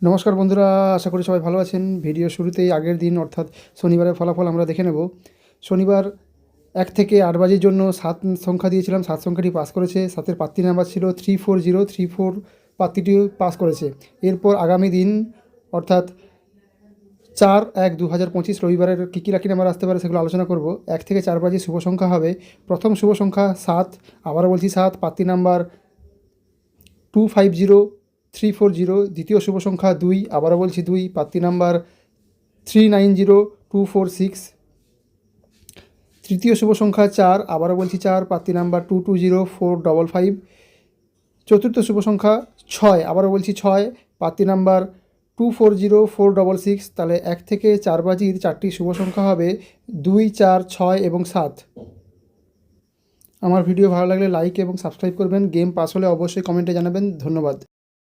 নমস্কার বন্ধুরা, আশা করি সবাই ভালো আছেন। ভিডিও শুরুতেই আগের দিন অর্থাৎ শনিবারের ফলাফল আমরা দেখে নেব। শনিবার 1 থেকে 8 বাজির জন্য 7 সংখ্যা দিয়েছিলাম, 7 সংখ্যাটি পাস করেছে। 7-এর প্রার্থী নাম্বার ছিল 34034, প্রার্থীটিও পাস করেছে। এরপর আগামী দিন অর্থাৎ 4-1-2025 রবিবারের কী কী লাকি নাম্বার আসতে পারে সেগুলো আলোচনা করব। 1 থেকে 4 বাজি শুভ সংখ্যা হবে। প্রথম শুভ সংখ্যা 7, আবারও বলছি 7, প্রার্থী নাম্বার 250340। দ্বিতীয় শুভ সংখ্যা 2, আবারও বলছি 2, প্রার্থী নাম্বার 390246। তৃতীয় শুভ সংখ্যা 4, আবারও বলছি 4, প্রার্থী নাম্বার 220455। চতুর্থ শুভ সংখ্যা 6, আবারও বলছি 6, প্রার্থী নাম্বার 240466। তাহলে 1 থেকে 4 বাজির 4টি শুভ সংখ্যা হবে 2, 4, 6 এবং 7। আমার ভিডিও ভালো লাগলে লাইক এবং সাবস্ক্রাইব করবেন। গেম পাস হলে অবশ্যই কমেন্টে জানাবেন। ধন্যবাদ।